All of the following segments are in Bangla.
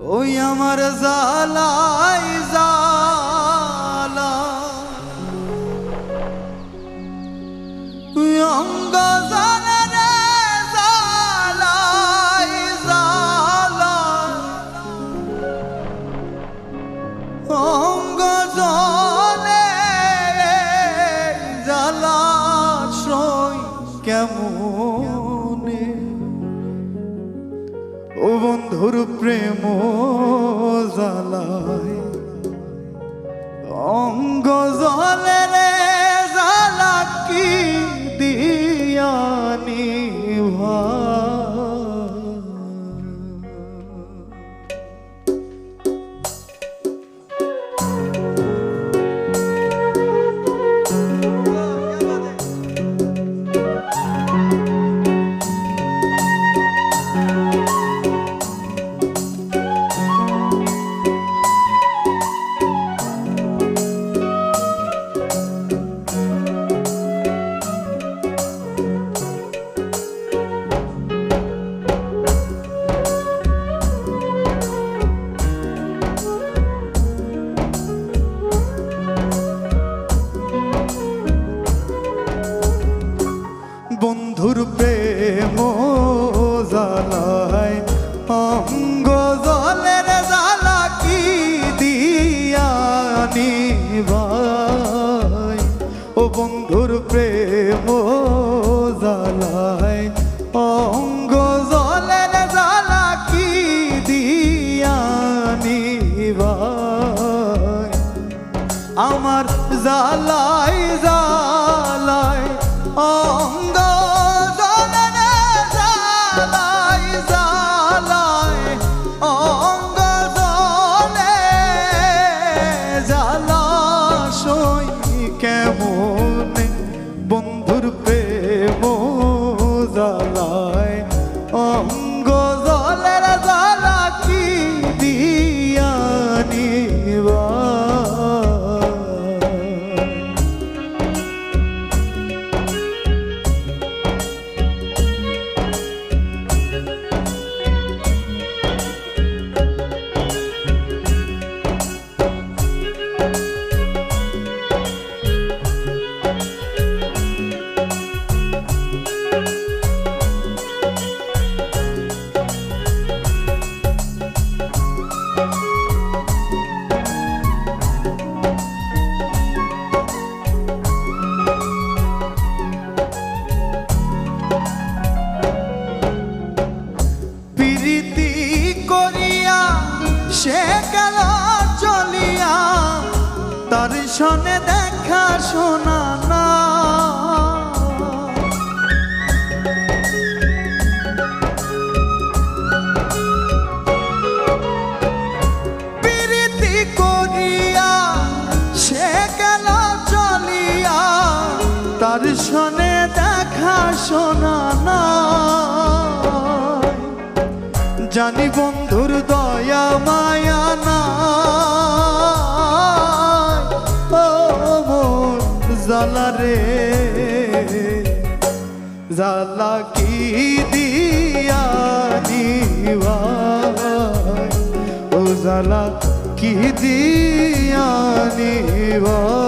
ওই আমার জালাই জালা অঙ্গ জানে রে জালাই জালা অঙ্গ জলে জালা সই কেমনে ও বন্ধুর প্রেম জালায় অঙ্গ জলে রে জালা কি দিয়ানি বন্ধুর প্রেম জালায় অঙ্গ জলের জালা কি দিয়ানি ভাই ও বন্ধুর প্রেম জালায় অঙ্গ জলের জালা কি দিয়ানি ভাই আমার জালাই জালাই অঙ্গ জলে জালাই জালাই অঙ্গ জলে জালা সই কেমনে বন্ধুর প্রেম জালায় অঙ্গ জলের জালা কি দিয়ানি সে গেল চলিয়া তার সনে দেখা শোনা না প্রীতি করিয়া সে গেল চলিয়া তার সনে দেখা শোনা না জানি বন্ধুর দয়া মায়া না ও মোর জালা রে জালা কি দিয়ানি ভাই ও জালা কি দিয়ানি ভাই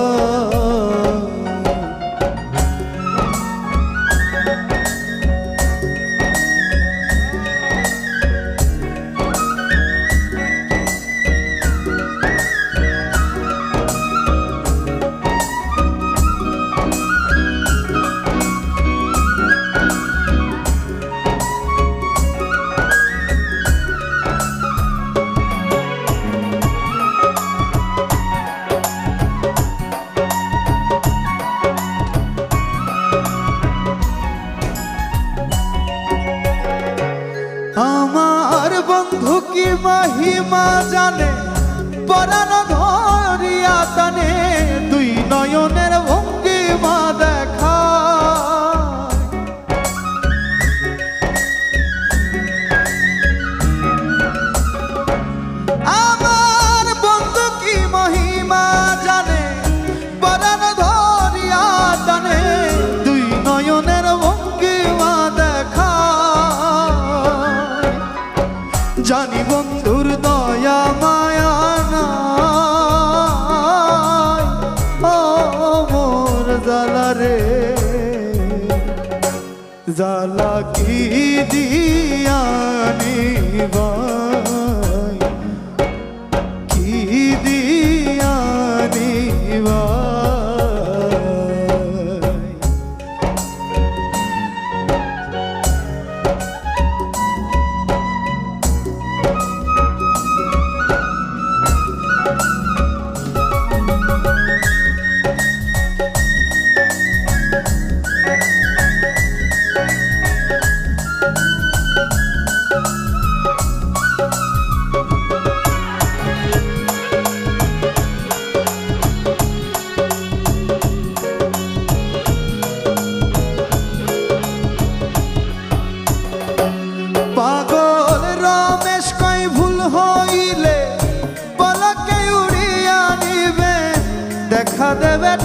আমার বন্ধু কি মহিমা জানে পরাণ ধরিয়া টানে দুই নয়নের ভঙ্গিমা দেখা আমার বন্ধু কি মহিমা জানে পরাণ ধরিয়া টানে দুই নয়নের ভঙ্গিমা দেখা জানি বন্ধুর দয়া জ্বালা কি দিয়ানি কি দিয়ানি পাগল রমেশ কই ভুল হইলে পলকে উড়িয়া নিবে দেখা দেবে